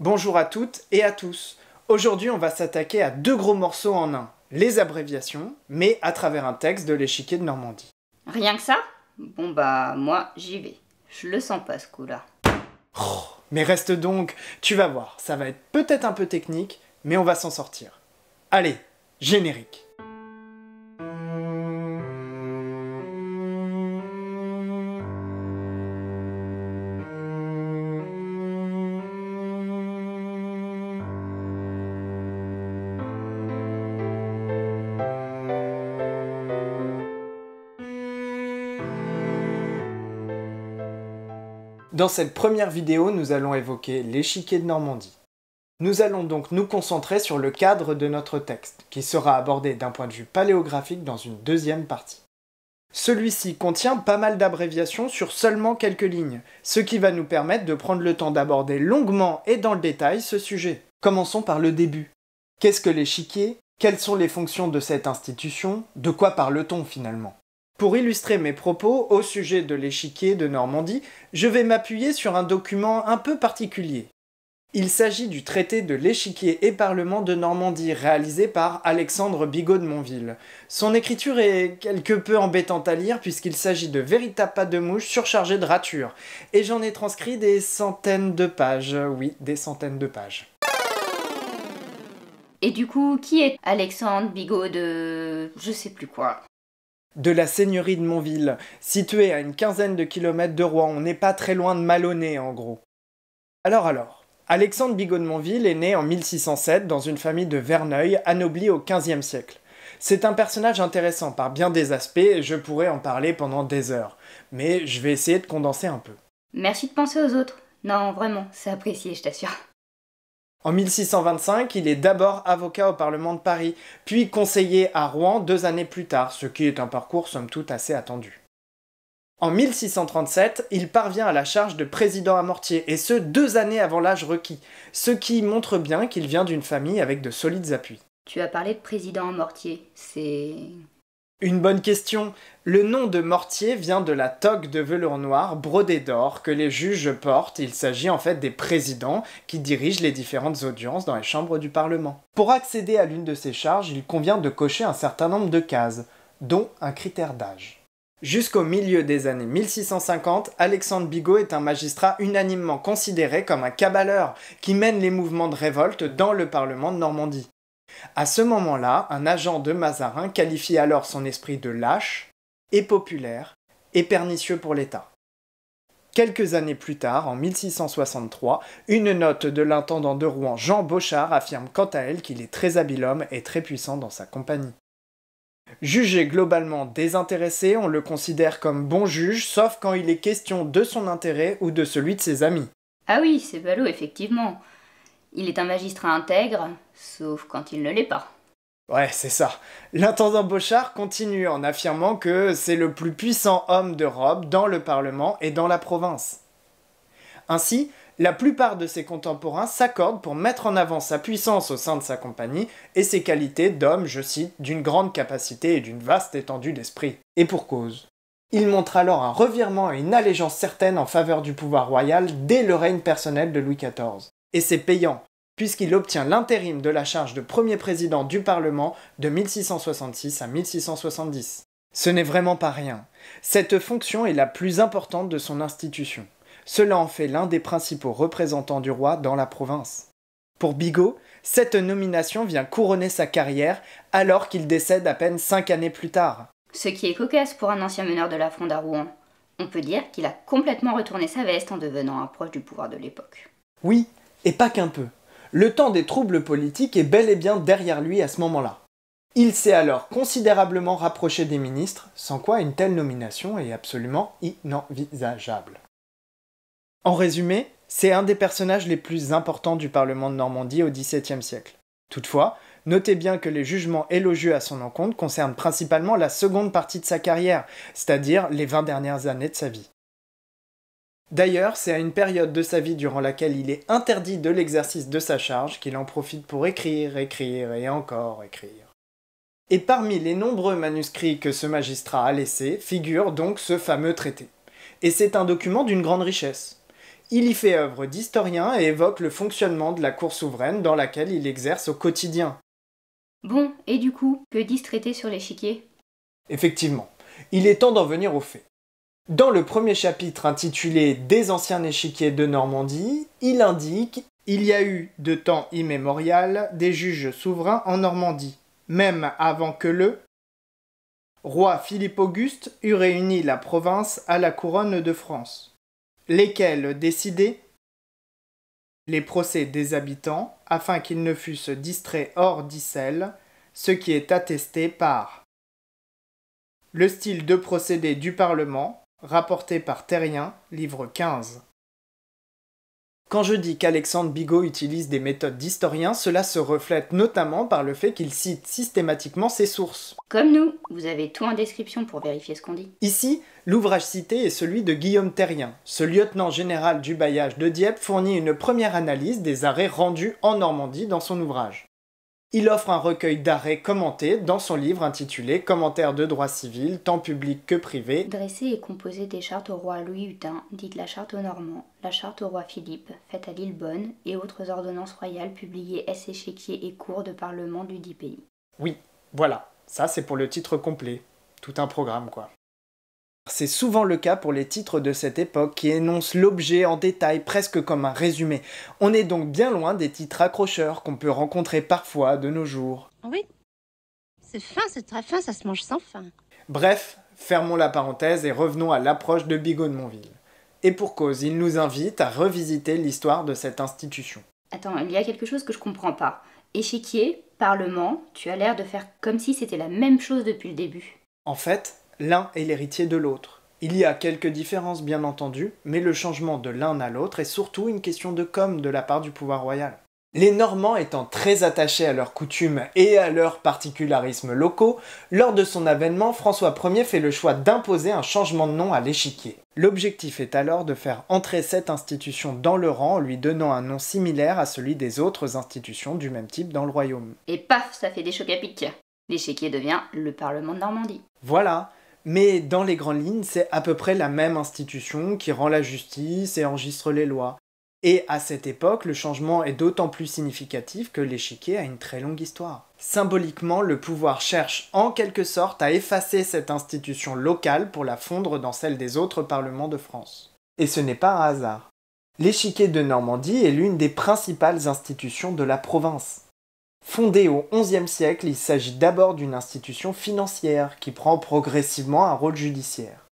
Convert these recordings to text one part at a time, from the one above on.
Bonjour à toutes et à tous. Aujourd'hui, on va s'attaquer à deux gros morceaux en un, les abréviations, mais à travers un texte de l'échiquier de Normandie. Rien que ça? Bon bah moi j'y vais. Je le sens pas ce coup-là. Mais reste donc, tu vas voir, ça va être peut-être un peu technique, mais on va s'en sortir. Allez, générique. Dans cette première vidéo, nous allons évoquer l'échiquier de Normandie. Nous allons donc nous concentrer sur le cadre de notre texte, qui sera abordé d'un point de vue paléographique dans une deuxième partie. Celui-ci contient pas mal d'abréviations sur seulement quelques lignes, ce qui va nous permettre de prendre le temps d'aborder longuement et dans le détail ce sujet. Commençons par le début. Qu'est-ce que l'échiquier? Quelles sont les fonctions de cette institution? De quoi parle-t-on finalement? Pour illustrer mes propos au sujet de l'échiquier de Normandie, je vais m'appuyer sur un document un peu particulier. Il s'agit du traité de l'échiquier et parlement de Normandie réalisé par Alexandre Bigot de Monville. Son écriture est quelque peu embêtante à lire puisqu'il s'agit de véritables pattes de mouche surchargées de ratures. Et j'en ai transcrit des centaines de pages, oui, des centaines de pages. Et du coup, qui est Alexandre Bigot de... je sais plus quoi? De la seigneurie de Monville, située à une quinzaine de kilomètres de Rouen, on n'est pas très loin de Malonnet en gros. Alors, Alexandre Bigot de Monville est né en 1607 dans une famille de Verneuil, anoblie au XVe siècle. C'est un personnage intéressant par bien des aspects et je pourrais en parler pendant des heures, mais je vais essayer de condenser un peu. Merci de penser aux autres. Non, vraiment, c'est apprécié, je t'assure. En 1625, il est d'abord avocat au Parlement de Paris, puis conseiller à Rouen 2 années plus tard, ce qui est un parcours somme toute assez attendu. En 1637, il parvient à la charge de président à Mortier, et ce 2 années avant l'âge requis, ce qui montre bien qu'il vient d'une famille avec de solides appuis. Tu as parlé de président Mortier, c'est... Une bonne question. Le nom de Mortier vient de la toque de velours noir brodée d'or que les juges portent. Il s'agit en fait des présidents qui dirigent les différentes audiences dans les chambres du Parlement. Pour accéder à l'une de ces charges, il convient de cocher un certain nombre de cases, dont un critère d'âge. Jusqu'au milieu des années 1650, Alexandre Bigot est un magistrat unanimement considéré comme un cabaleur qui mène les mouvements de révolte dans le Parlement de Normandie. À ce moment-là, un agent de Mazarin qualifie alors son esprit de lâche, et populaire, et pernicieux pour l'État. Quelques années plus tard, en 1663, une note de l'intendant de Rouen Jean Bochart affirme quant à elle qu'il est très habile homme et très puissant dans sa compagnie. Jugé globalement désintéressé, on le considère comme bon juge, sauf quand il est question de son intérêt ou de celui de ses amis. Ah oui, c'est ballot, effectivement. Il est un magistrat intègre, sauf quand il ne l'est pas. Ouais, c'est ça. L'intendant Bochart continue en affirmant que c'est le plus puissant homme d'Europe dans le Parlement et dans la province. Ainsi, la plupart de ses contemporains s'accordent pour mettre en avant sa puissance au sein de sa compagnie et ses qualités d'homme, je cite, d'une grande capacité et d'une vaste étendue d'esprit. Et pour cause. Il montre alors un revirement et une allégeance certaine en faveur du pouvoir royal dès le règne personnel de Louis XIV. Et c'est payant, puisqu'il obtient l'intérim de la charge de premier président du Parlement de 1666 à 1670. Ce n'est vraiment pas rien. Cette fonction est la plus importante de son institution. Cela en fait l'un des principaux représentants du roi dans la province. Pour Bigot, cette nomination vient couronner sa carrière alors qu'il décède à peine 5 années plus tard. Ce qui est cocasse pour un ancien meneur de la Fronde à Rouen. On peut dire qu'il a complètement retourné sa veste en devenant un proche du pouvoir de l'époque. Oui, et pas qu'un peu. Le temps des troubles politiques est bel et bien derrière lui à ce moment-là. Il s'est alors considérablement rapproché des ministres, sans quoi une telle nomination est absolument inenvisageable. En résumé, c'est un des personnages les plus importants du Parlement de Normandie au XVIIe siècle. Toutefois, notez bien que les jugements élogieux à son encontre concernent principalement la seconde partie de sa carrière, c'est-à-dire les 20 dernières années de sa vie. D'ailleurs, c'est à une période de sa vie durant laquelle il est interdit de l'exercice de sa charge qu'il en profite pour écrire et encore écrire. Et parmi les nombreux manuscrits que ce magistrat a laissés, figure donc ce fameux traité. Et c'est un document d'une grande richesse. Il y fait œuvre d'historien et évoque le fonctionnement de la cour souveraine dans laquelle il exerce au quotidien. Bon, et du coup, que dit ce traité sur l'échiquier? Effectivement, il est temps d'en venir aux faits. Dans le premier chapitre intitulé Des anciens échiquiers de Normandie, il indique « Il y a eu, de temps immémorial, des juges souverains en Normandie, même avant que le roi Philippe Auguste eut réuni la province à la couronne de France, lesquels décidaient les procès des habitants, afin qu'ils ne fussent distraits hors d'Issel, ce qui est attesté par le style de procédé du Parlement, rapporté par Terrien, livre 15. Quand je dis qu'Alexandre Bigot utilise des méthodes d'historien, cela se reflète notamment par le fait qu'il cite systématiquement ses sources. Comme nous, vous avez tout en description pour vérifier ce qu'on dit. Ici, l'ouvrage cité est celui de Guillaume Terrien. Ce lieutenant général du bailliage de Dieppe fournit une première analyse des arrêts rendus en Normandie dans son ouvrage. Il offre un recueil d'arrêts commentés dans son livre intitulé Commentaires de droit civil, tant public que privé, Dressé et composé des chartes au roi Louis Hutin, dite la charte aux Normands, la charte au roi Philippe, faite à Lillebonne, et autres ordonnances royales publiées ès échiquiers et cours de parlement du dit pays. Oui, voilà, ça c'est pour le titre complet. Tout un programme quoi. C'est souvent le cas pour les titres de cette époque qui énoncent l'objet en détail presque comme un résumé. On est donc bien loin des titres accrocheurs qu'on peut rencontrer parfois de nos jours. Oui, c'est fin, c'est très fin, ça se mange sans fin. Bref, fermons la parenthèse et revenons à l'approche de Bigot de Montville. Et pour cause, il nous invite à revisiter l'histoire de cette institution. Attends, il y a quelque chose que je comprends pas. Échiquier, parlement, tu as l'air de faire comme si c'était la même chose depuis le début. En fait, l'un est l'héritier de l'autre. Il y a quelques différences bien entendu, mais le changement de l'un à l'autre est surtout une question de com de la part du pouvoir royal. Les Normands étant très attachés à leurs coutumes et à leurs particularismes locaux, lors de son avènement, François Ier fait le choix d'imposer un changement de nom à l'échiquier. L'objectif est alors de faire entrer cette institution dans le rang en lui donnant un nom similaire à celui des autres institutions du même type dans le royaume. Et paf, ça fait des chocs à pic. L'échiquier devient le Parlement de Normandie. Voilà, mais dans les grandes lignes, c'est à peu près la même institution qui rend la justice et enregistre les lois. Et à cette époque, le changement est d'autant plus significatif que l'échiquier a une très longue histoire. Symboliquement, le pouvoir cherche en quelque sorte à effacer cette institution locale pour la fondre dans celle des autres parlements de France. Et ce n'est pas un hasard. L'échiquier de Normandie est l'une des principales institutions de la province. Fondé au XIe siècle, il s'agit d'abord d'une institution financière qui prend progressivement un rôle judiciaire.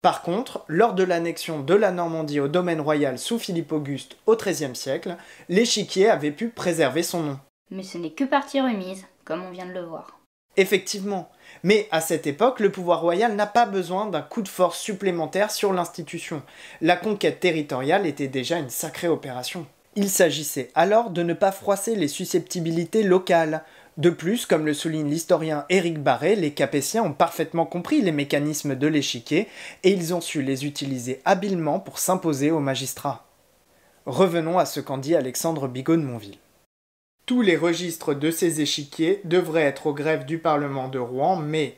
Par contre, lors de l'annexion de la Normandie au domaine royal sous Philippe Auguste au XIIIe siècle, l'échiquier avait pu préserver son nom. Mais ce n'est que partie remise, comme on vient de le voir. Effectivement, mais à cette époque, le pouvoir royal n'a pas besoin d'un coup de force supplémentaire sur l'institution. La conquête territoriale était déjà une sacrée opération. Il s'agissait alors de ne pas froisser les susceptibilités locales. De plus, comme le souligne l'historien Éric Barré, les Capétiens ont parfaitement compris les mécanismes de l'échiquier et ils ont su les utiliser habilement pour s'imposer aux magistrats. Revenons à ce qu'en dit Alexandre Bigot de Montville. Tous les registres de ces échiquiers devraient être au greffe du Parlement de Rouen, mais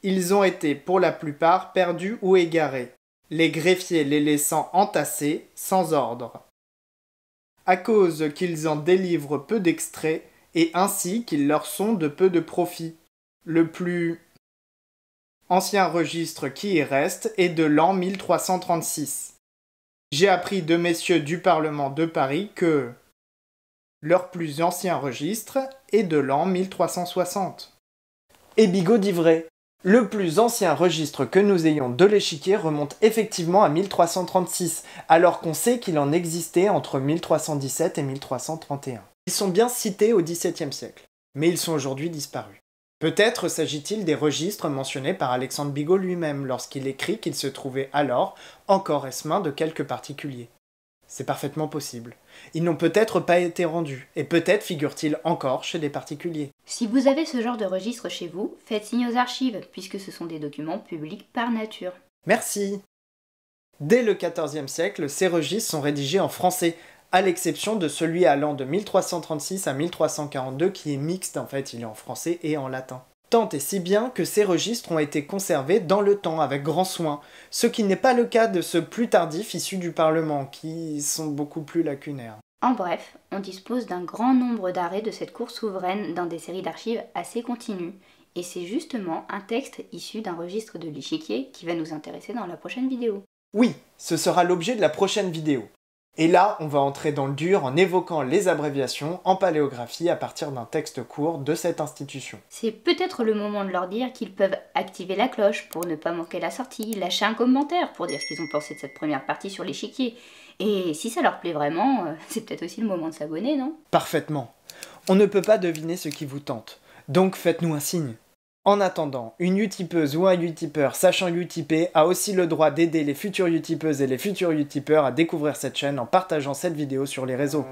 ils ont été pour la plupart perdus ou égarés, les greffiers les laissant entassés, sans ordre, à cause qu'ils en délivrent peu d'extraits et ainsi qu'ils leur sont de peu de profit. Le plus ancien registre qui y reste est de l'an 1336. J'ai appris de messieurs du Parlement de Paris que leur plus ancien registre est de l'an 1360. Et Bigot dit vrai. Le plus ancien registre que nous ayons de l'échiquier remonte effectivement à 1336, alors qu'on sait qu'il en existait entre 1317 et 1331. Ils sont bien cités au XVIIe siècle, mais ils sont aujourd'hui disparus. Peut-être s'agit-il des registres mentionnés par Alexandre Bigot lui-même lorsqu'il écrit qu'il se trouvait alors encore ès-main de quelques particuliers. C'est parfaitement possible. Ils n'ont peut-être pas été rendus, et peut-être figurent-ils encore chez des particuliers. Si vous avez ce genre de registre chez vous, faites signe aux archives, puisque ce sont des documents publics par nature. Merci. Dès le XIVe siècle, ces registres sont rédigés en français, à l'exception de celui allant de 1336 à 1342 qui est mixte, en fait, il est en français et en latin. Tant et si bien que ces registres ont été conservés dans le temps avec grand soin, ce qui n'est pas le cas de ceux plus tardifs issus du Parlement, qui sont beaucoup plus lacunaires. En bref, on dispose d'un grand nombre d'arrêts de cette cour souveraine dans des séries d'archives assez continues, et c'est justement un texte issu d'un registre de l'échiquier qui va nous intéresser dans la prochaine vidéo. Oui, ce sera l'objet de la prochaine vidéo. Et là, on va entrer dans le dur en évoquant les abréviations en paléographie à partir d'un texte court de cette institution. C'est peut-être le moment de leur dire qu'ils peuvent activer la cloche pour ne pas manquer la sortie, lâcher un commentaire pour dire ce qu'ils ont pensé de cette première partie sur l'échiquier. Et si ça leur plaît vraiment, c'est peut-être aussi le moment de s'abonner, non? Parfaitement. On ne peut pas deviner ce qui vous tente, donc faites-nous un signe. En attendant, une uttipeuse ou un uttipeur sachant uttiper a aussi le droit d'aider les futures uttipeuses et les futurs uttipeurs à découvrir cette chaîne en partageant cette vidéo sur les réseaux.